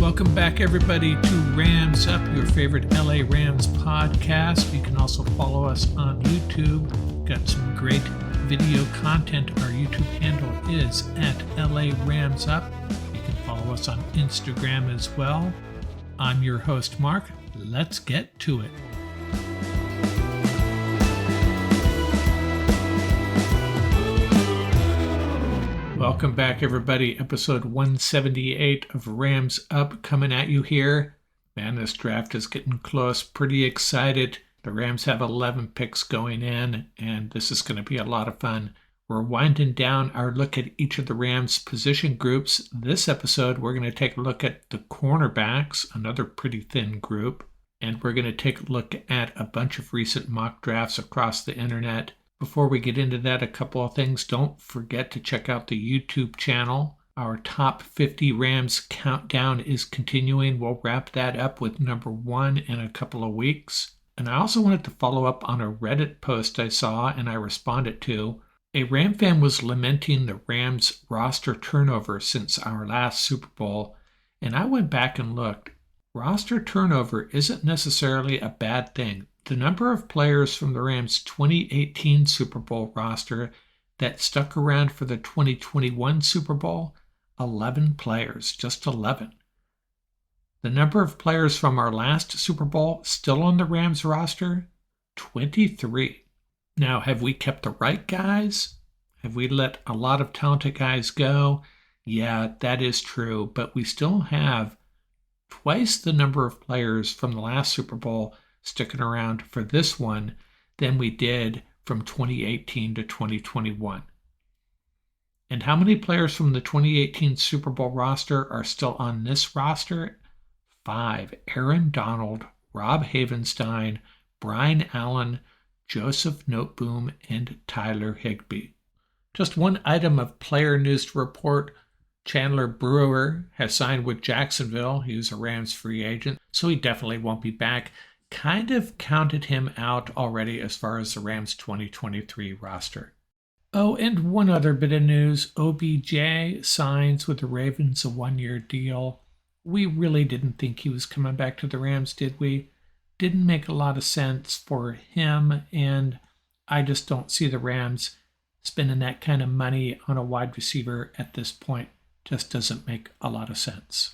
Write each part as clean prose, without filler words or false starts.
Welcome back, everybody, to Rams Up, your favorite LA Rams podcast. You can also follow us on YouTube. Got some great video content. Our YouTube handle is at LA Rams Up. You can follow us on Instagram as well. I'm your host, Mark. Let's get to it. Welcome back, everybody. Episode 178 of Rams Up coming at you here. Man, this draft is getting close. Pretty excited. The Rams have 11 picks going in, and this is going to be a lot of fun. We're winding down our look at each of the Rams' position groups. This episode, we're going to take a look at the cornerbacks, another pretty thin group, and we're going to take a look at a bunch of recent mock drafts across the internet. Before we get into that, a couple of things. Don't forget to check out the YouTube channel. Our top 50 Rams countdown is continuing. We'll wrap that up with number 1 in a couple of weeks. And I also wanted to follow up on a Reddit post I saw and I responded to. A Ram fan was lamenting the Rams roster turnover since our last Super Bowl. And I went back and looked. Roster turnover isn't necessarily a bad thing. The number of players from the Rams' 2018 Super Bowl roster that stuck around for the 2021 Super Bowl, 11 players, just 11. The number of players from our last Super Bowl still on the Rams roster, 23. Now, have we kept the right guys? Have we let a lot of talented guys go? Yeah, that is true, but we still have twice the number of players from the last Super Bowl sticking around for this one than we did from 2018 to 2021. And how many players from the 2018 Super Bowl roster are still on this roster? 5. Aaron Donald, Rob Havenstein, Brian Allen, Joseph Noteboom, and Tyler Higbee. Just one item of player news to report. Chandler Brewer has signed with Jacksonville. He was a Rams free agent, so he definitely won't be back. Kind of counted him out already as far as the Rams 2023 roster. Oh, and one other bit of news. OBJ signs with the Ravens a 1-year deal. We really didn't think he was coming back to the Rams, did we? Didn't make a lot of sense for him, and I just don't see the Rams spending that kind of money on a wide receiver at this point. Just doesn't make a lot of sense.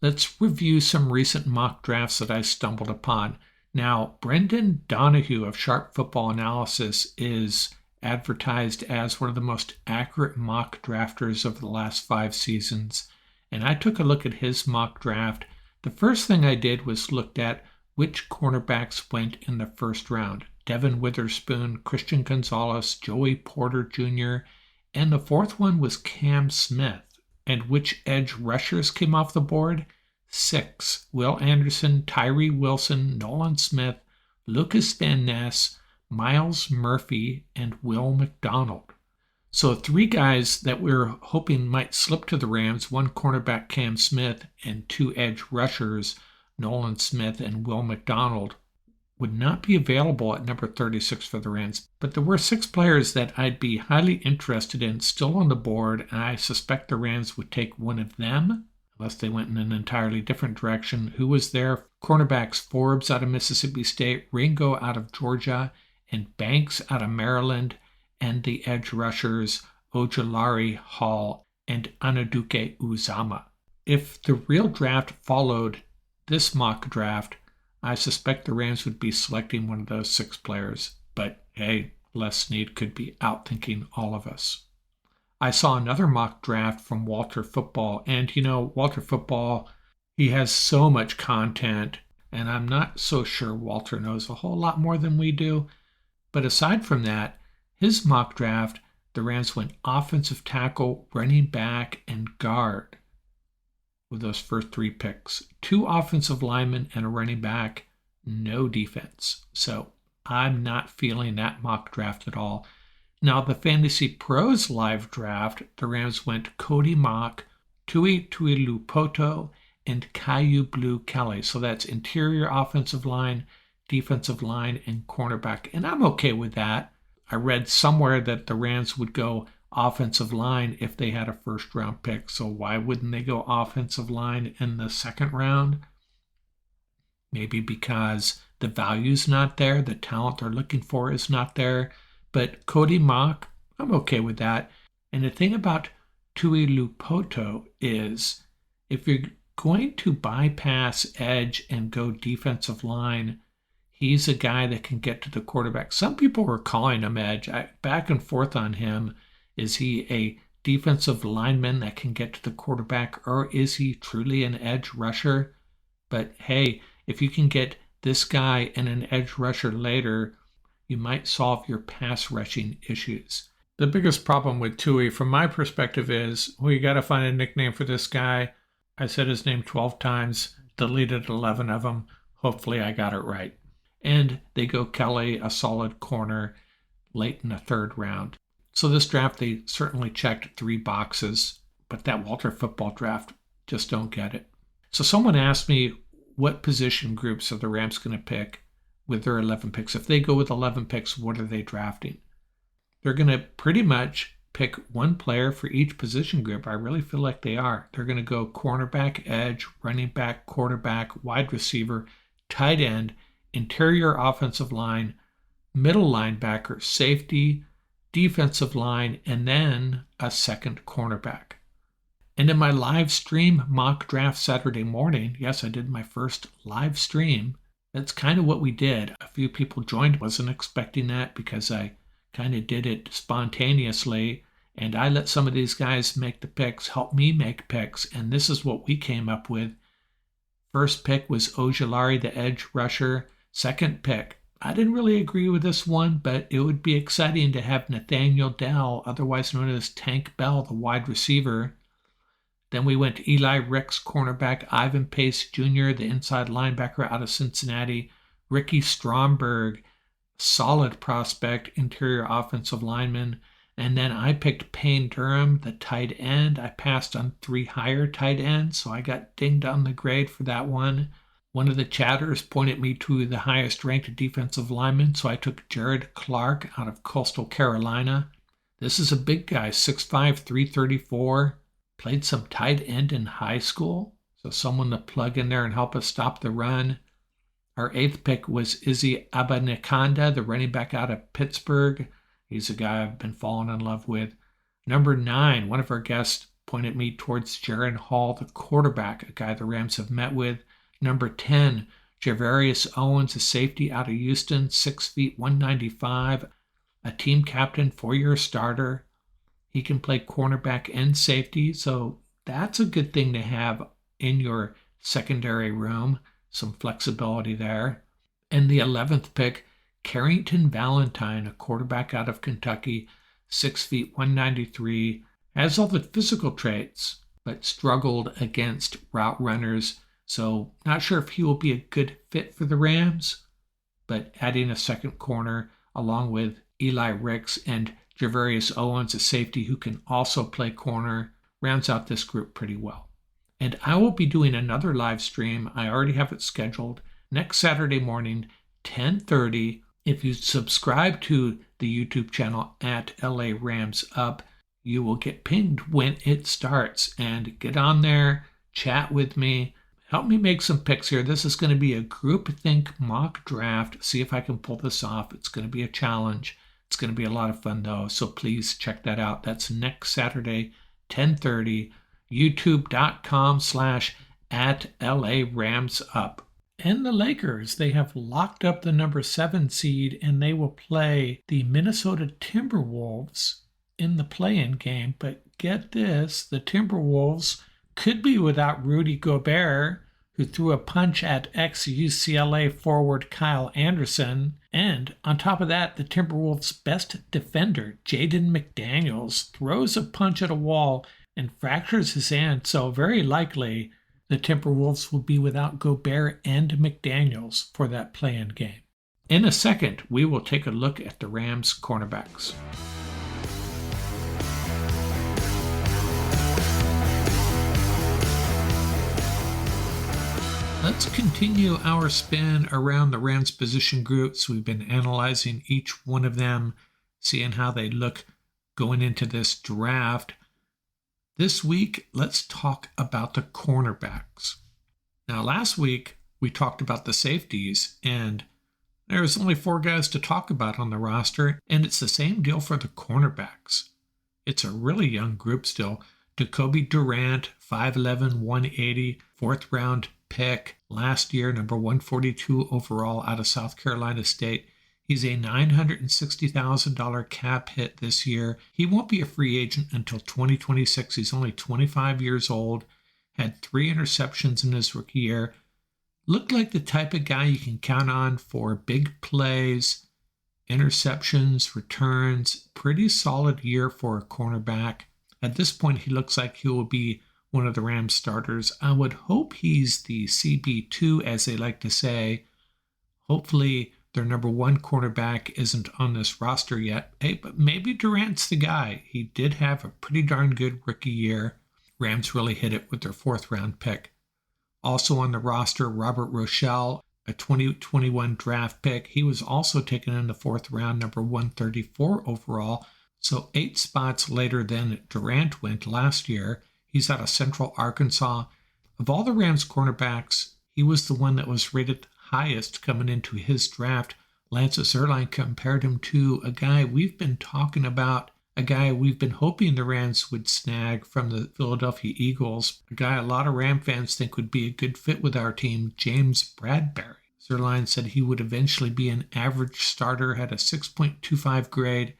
Let's review some recent mock drafts that I stumbled upon. Now, Brendan Donahue of Sharp Football Analysis is advertised as one of the most accurate mock drafters of the last 5 seasons, and I took a look at his mock draft. The first thing I did was looked at which cornerbacks went in the first round. Devin Witherspoon, Christian Gonzalez, Joey Porter Jr., and the fourth one was Cam Smith. And which edge rushers came off the board? 6. Will Anderson, Tyree Wilson, Nolan Smith, Lucas Van Ness, Miles Murphy, and Will McDonald. So 3 guys that we're hoping might slip to the Rams, 1 cornerback Cam Smith and 2 edge rushers, Nolan Smith and Will McDonald, would not be available at number 36 for the Rams. But there were 6 players that I'd be highly interested in still on the board, and I suspect the Rams would take one of them, unless they went in an entirely different direction. Who was there? Cornerbacks Forbes out of Mississippi State, Ringo out of Georgia, and Banks out of Maryland, and the edge rushers Ojulari, Hall, and Anaduke Uzama. If the real draft followed this mock draft, I suspect the Rams would be selecting one of those 6 players, but hey, Les Snead could be outthinking all of us. I saw another mock draft from Walter Football, and Walter Football, he has so much content, and I'm not so sure Walter knows a whole lot more than we do. But aside from that, his mock draft, the Rams went offensive tackle, running back, and guard with those first 3 picks. 2 offensive linemen and a running back, no defense. So I'm not feeling that mock draft at all. Now, the Fantasy Pros live draft, the Rams went Cody Mock, Tui Tuilupoto, and Caillou Blue Kelly. So that's interior offensive line, defensive line, and cornerback. And I'm okay with that. I read somewhere that the Rams would go offensive line if they had a first-round pick. So why wouldn't they go offensive line in the second round? Maybe because the value's not there, the talent they're looking for is not there. But Cody Mock, I'm okay with that. And the thing about Tui Lupoto is if you're going to bypass edge and go defensive line, he's a guy that can get to the quarterback. Some people were calling him edge. Back and forth on him. Is he a defensive lineman that can get to the quarterback, or is he truly an edge rusher? But hey, if you can get this guy and an edge rusher later, you might solve your pass rushing issues. The biggest problem with Tui, from my perspective, is, well, you got to find a nickname for this guy. I said his name 12 times, deleted 11 of them. Hopefully I got it right. And they go Kelly, a solid corner, late in the third round. So this draft, they certainly checked 3 boxes, but that Walter football draft, just don't get it. So someone asked me, what position groups are the Rams going to pick with their 11 picks? If they go with 11 picks, what are they drafting? They're going to pretty much pick one player for each position group. I really feel like they are. They're going to go cornerback, edge, running back, quarterback, wide receiver, tight end, interior offensive line, middle linebacker, safety, defensive line, and then a second cornerback. And in my live stream mock draft Saturday morning, yes, I did my first live stream. That's kind of what we did. A few people joined. Wasn't expecting that because I kind of did it spontaneously. And I let some of these guys make the picks, help me make picks. And this is what we came up with. First pick was Ojulari, the edge rusher. Second pick, I didn't really agree with this one, but it would be exciting to have Nathaniel Dell, otherwise known as Tank Bell, the wide receiver. Then we went to Eli Ricks, cornerback, Ivan Pace Jr., the inside linebacker out of Cincinnati, Ricky Stromberg, solid prospect, interior offensive lineman. And then I picked Payne Durham, the tight end. I passed on 3 higher tight ends, so I got dinged on the grade for that one. One of the chatters pointed me to the highest ranked defensive lineman, so I took Jared Clark out of Coastal Carolina. This is a big guy, 6'5", 334. Played some tight end in high school, so someone to plug in there and help us stop the run. Our 8th pick was Izzy Abanikanda, the running back out of Pittsburgh. He's a guy I've been falling in love with. Number 9, one of our guests pointed me towards Jaron Hall, the quarterback, a guy the Rams have met with. Number 10, Javarius Owens, a safety out of Houston, 6 feet, 195, a team captain, 4-year starter. He can play cornerback and safety, so that's a good thing to have in your secondary room, some flexibility there. And the 11th pick, Carrington Valentine, a quarterback out of Kentucky, 6 feet, 193, has all the physical traits, but struggled against route runners. So not sure if he will be a good fit for the Rams, but adding a second corner along with Eli Ricks and Javarius Owens, a safety who can also play corner, rounds out this group pretty well. And I will be doing another live stream. I already have it scheduled next Saturday morning, 10:30. If you subscribe to the YouTube channel at LA Rams Up, you will get pinged when it starts. And get on there, chat with me. Help me make some picks here. This is going to be a groupthink mock draft. See if I can pull this off. It's going to be a challenge. It's going to be a lot of fun, though, so please check that out. That's next Saturday, 10:30, youtube.com/@LARamsUp. And the Lakers, they have locked up the number 7 seed, and they will play the Minnesota Timberwolves in the play-in game. But get this, the Timberwolves could be without Rudy Gobert, who threw a punch at ex-UCLA forward Kyle Anderson. And on top of that, the Timberwolves' best defender, Jaden McDaniels, throws a punch at a wall and fractures his hand. So very likely the Timberwolves will be without Gobert and McDaniels for that play-in game. In a second, we will take a look at the Rams cornerbacks. Let's continue our spin around the Rams position groups. We've been analyzing each one of them, seeing how they look going into this draft. This week, let's talk about the cornerbacks. Now, last week, we talked about the safeties, and there was only 4 guys to talk about on the roster, and it's the same deal for the cornerbacks. It's a really young group still. Jacoby Durant, 5'11", 180, 4th round pick last year, number 142 overall out of South Carolina State. He's a $960,000 cap hit this year. He won't be a free agent until 2026. He's only 25 years old, had 3 interceptions in his rookie year. Looked like the type of guy you can count on for big plays, interceptions, returns. Pretty solid year for a cornerback. At this point, he looks like he will be one of the Rams starters. I would hope he's the CB2, as they like to say. Hopefully, their number 1 cornerback isn't on this roster yet. Hey, but maybe Durant's the guy. He did have a pretty darn good rookie year. Rams really hit it with their 4th round pick. Also on the roster, Robert Rochelle, a 2021 draft pick. He was also taken in the 4th round, number 134 overall. So 8 spots later than Durant went last year. He's out of Central Arkansas. Of all the Rams cornerbacks, he was the one that was rated highest coming into his draft. Lance Zierlein compared him to a guy we've been talking about, a guy we've been hoping the Rams would snag from the Philadelphia Eagles, a guy a lot of Ram fans think would be a good fit with our team, James Bradberry. Zierlein said he would eventually be an average starter, had a 6.25 grade.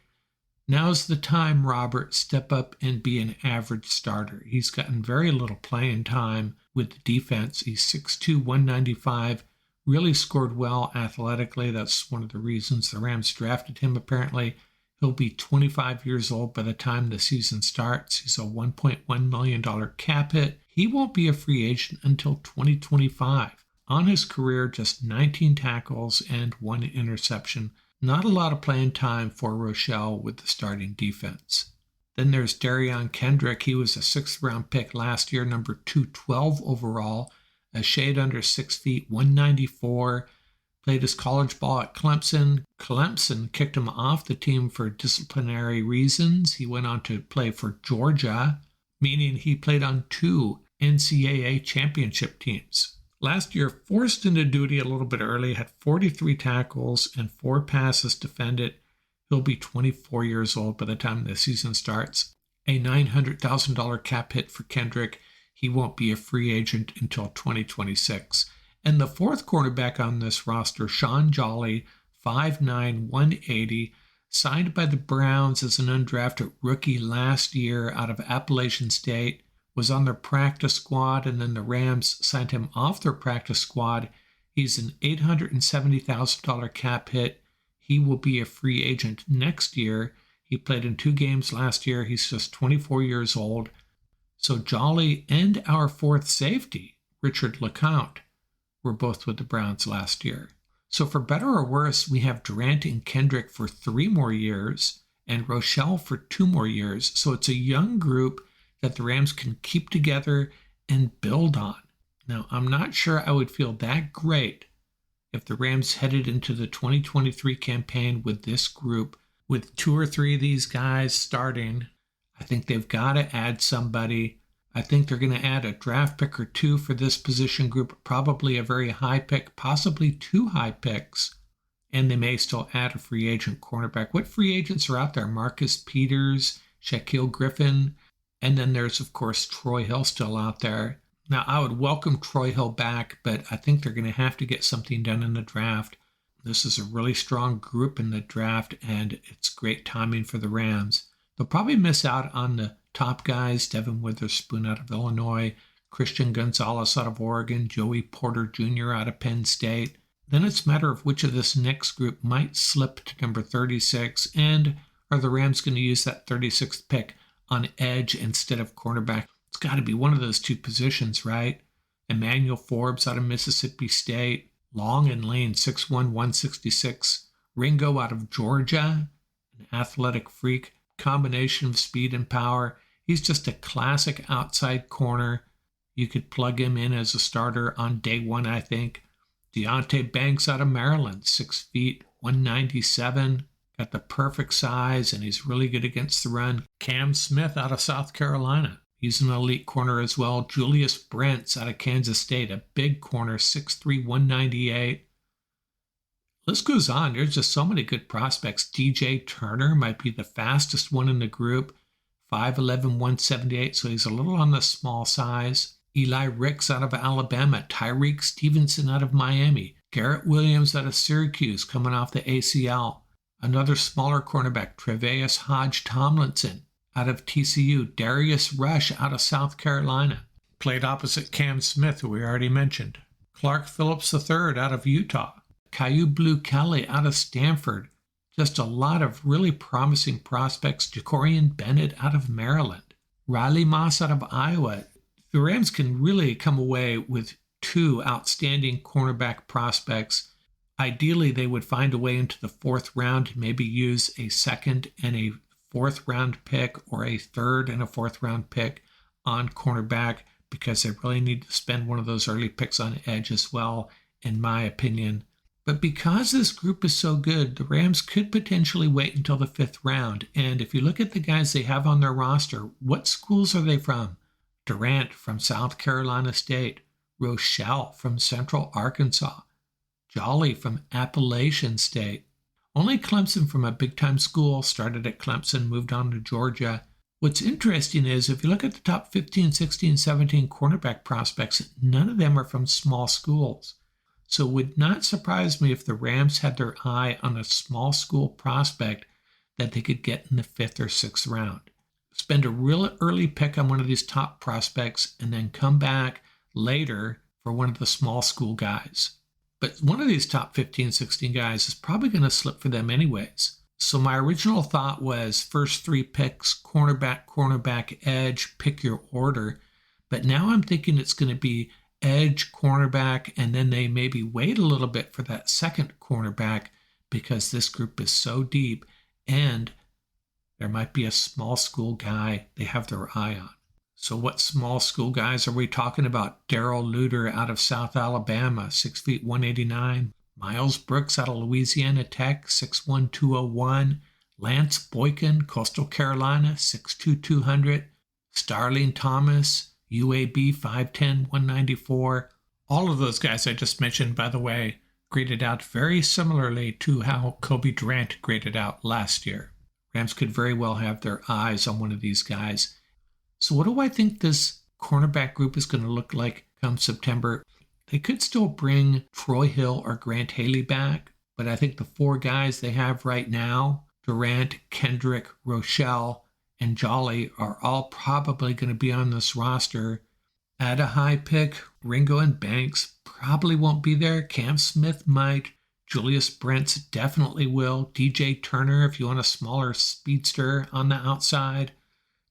Now's the time, Robert, step up and be an average starter. He's gotten very little playing time with the defense. He's 6'2", 195, really scored well athletically. That's one of the reasons the Rams drafted him, apparently. He'll be 25 years old by the time the season starts. He's a $1.1 million cap hit. He won't be a free agent until 2025. On his career, just 19 tackles and 1 interception. Not a lot of playing time for Rochelle with the starting defense. Then there's Darion Kendrick. He was a 6th round pick last year, number 212 overall, a shade under 6 feet, 194. Played his college ball at Clemson. Clemson kicked him off the team for disciplinary reasons. He went on to play for Georgia, meaning he played on 2 NCAA championship teams. Last year, forced into duty a little bit early, had 43 tackles and 4 passes defended. He'll be 24 years old by the time the season starts. A $900,000 cap hit for Kendrick. He won't be a free agent until 2026. And the 4th cornerback on this roster, Sean Jolly, 5'9", 180, signed by the Browns as an undrafted rookie last year out of Appalachian State, was on their practice squad, and then the Rams signed him off their practice squad. He's an $870,000 cap hit. He will be a free agent next year. He played in 2 games last year. He's just 24 years old. So Jolly and our 4th safety, Richard LeCounte, were both with the Browns last year. So for better or worse, we have Durant and Kendrick for 3 more years and Rochelle for 2 more years. So it's a young group that the Rams can keep together and build on. Now, I'm not sure I would feel that great if the Rams headed into the 2023 campaign with this group, with 2 or 3 of these guys starting. I think they've got to add somebody. I think they're going to add a draft pick or 2 for this position group, probably a very high pick, possibly 2 high picks, and they may still add a free agent cornerback. What free agents are out there? Marcus Peters, Shaquille Griffin, and then there's, of course, Troy Hill still out there. Now, I would welcome Troy Hill back, but I think they're going to have to get something done in the draft. This is a really strong group in the draft, and it's great timing for the Rams. They'll probably miss out on the top guys, Devin Witherspoon out of Illinois, Christian Gonzalez out of Oregon, Joey Porter Jr. out of Penn State. Then it's a matter of which of this next group might slip to number 36, and are the Rams going to use that 36th pick on edge instead of cornerback? It's got to be one of those 2 positions, right? Emmanuel Forbes out of Mississippi State, long and lean, 6'1", 166. Ringo out of Georgia, an athletic freak, combination of speed and power. He's just a classic outside corner. You could plug him in as a starter on day 1, I think. Deonte Banks out of Maryland, 6 feet, 197. Got the perfect size, and he's really good against the run. Cam Smith out of South Carolina. He's an elite corner as well. Julius Brents out of Kansas State, a big corner, 6'3", 198. List goes on. There's just so many good prospects. DJ Turner might be the fastest one in the group, 5'11", 178, so he's a little on the small size. Eli Ricks out of Alabama. Tyreek Stevenson out of Miami. Garrett Williams out of Syracuse coming off the ACL. Another smaller cornerback, Tre'Vius Hodge Tomlinson out of TCU. Darius Rush out of South Carolina. Played opposite Cam Smith, who we already mentioned. Clark Phillips III out of Utah. Caillou Blue Kelly out of Stanford. Just a lot of really promising prospects. Jacorian Bennett out of Maryland. Riley Moss out of Iowa. The Rams can really come away with two outstanding cornerback prospects. Ideally, they would find a way into the fourth round, maybe use a second and a fourth round pick or a third and a fourth round pick on cornerback, because they really need to spend one of those early picks on edge as well, in my opinion. But because this group is so good, the Rams could potentially wait until the fifth round. And if you look at the guys they have on their roster, what schools are they from? Durant from South Carolina State. Rochelle from Central Arkansas. Jolly from Appalachian State. Only Clemson from a big-time school, started at Clemson, moved on to Georgia. What's interesting is if you look at the top 15, 16, 17 cornerback prospects, none of them are from small schools. So it would not surprise me if the Rams had their eye on a small school prospect that they could get in the fifth or sixth round. Spend a real early pick on one of these top prospects and then come back later for one of the small school guys. But one of these top 15, 16 guys is probably going to slip for them anyways. So my original thought was first three picks, cornerback, edge, pick your order. But now I'm thinking it's going to be edge, cornerback, and then they maybe wait a little bit for that second cornerback because this group is so deep and there might be a small school guy they have their eye on. So what small school guys are we talking about? Darrell Luter out of South Alabama, 6 feet 189. Miles Brooks out of Louisiana Tech, 6'1", 201. Lance Boykin, Coastal Carolina, 6'2", 200. Starling Thomas, UAB, 5'10", 194. All of those guys I just mentioned, by the way, graded out very similarly to how Kobe Durant graded out last year. Rams could very well have their eyes on one of these guys. So what do I think this cornerback group is going to look like come September? They could still bring Troy Hill or Grant Haley back, but I think the four guys they have right now, Durant, Kendrick, Rochelle, and Jolly, are all probably going to be on this roster. At a high pick, Ringo and Banks probably won't be there. Cam Smith might. Julius Brents definitely will. DJ Turner, if you want a smaller speedster on the outside.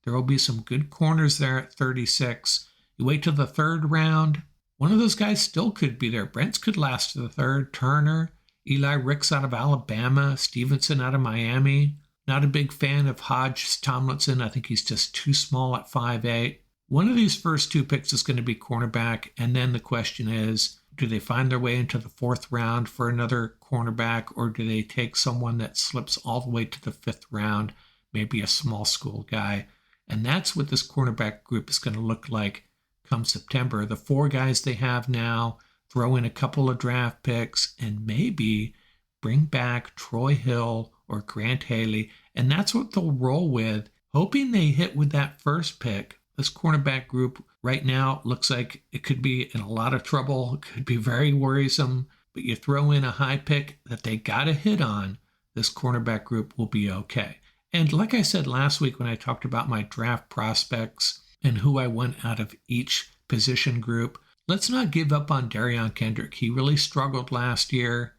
There will be some good corners there at 36. You wait till the third round. One of those guys still could be there. Brents could last to the third. Turner, Eli Ricks out of Alabama, Stevenson out of Miami. Not a big fan of Hodge Tomlinson. I think he's just too small at 5'8". One of these first two picks is going to be cornerback. And then the question is, do they find their way into the fourth round for another cornerback, or do they take someone that slips all the way to the fifth round, maybe a small school guy? And that's what this cornerback group is going to look like come September. The four guys they have now, throw in a couple of draft picks, and maybe bring back Troy Hill or Grant Haley. And that's what they'll roll with, hoping they hit with that first pick. This cornerback group right now looks like it could be in a lot of trouble. It could be very worrisome. But you throw in a high pick that they got to hit on, this cornerback group will be okay. And like I said last week when I talked about my draft prospects and who I want out of each position group, let's not give up on Darion Kendrick. He really struggled last year.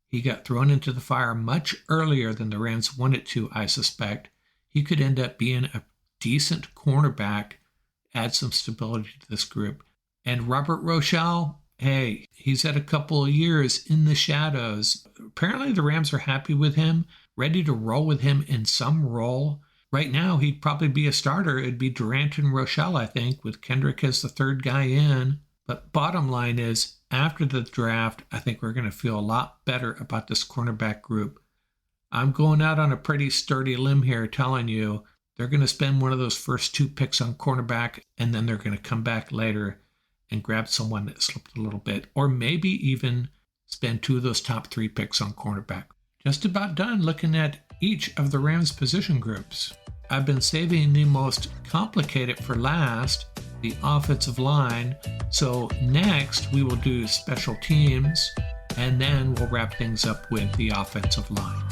He got thrown into the fire much earlier than the Rams wanted to, I suspect. He could end up being a decent cornerback, add some stability to this group. And Robert Rochelle, hey, he's had a couple of years in the shadows. Apparently the Rams are happy with him, ready to roll with him in some role. Right now, he'd probably be a starter. It'd be Durant and Rochelle, I think, with Kendrick as the third guy in. But bottom line is, after the draft, I think we're going to feel a lot better about this cornerback group. I'm going out on a pretty sturdy limb here telling you they're going to spend one of those first 2 picks on cornerback, and then they're going to come back later and grab someone that slipped a little bit, or maybe even spend 2 of those top 3 picks on cornerback. Just about done looking at each of the Rams position groups. I've been saving the most complicated for last, the offensive line. So next we will do special teams, and then we'll wrap things up with the offensive line.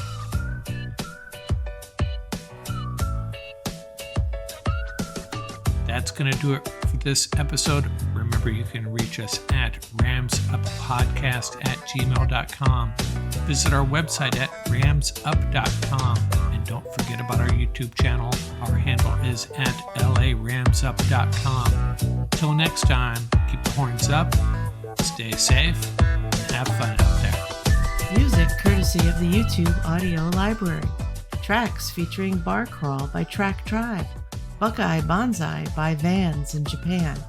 That's going to do it for this episode. Remember, you can reach us at ramsuppodcast@gmail.com. Visit our website at ramsup.com. And don't forget about our YouTube channel. Our handle is at laramsup.com. Till next time, keep the horns up, stay safe, and have fun out there. Music courtesy of the YouTube audio library. Tracks featuring Bar Crawl by Track Tribe. Buckeye Bonzai by Vans in Japan,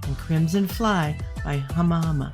and Crimson Fly by Huma.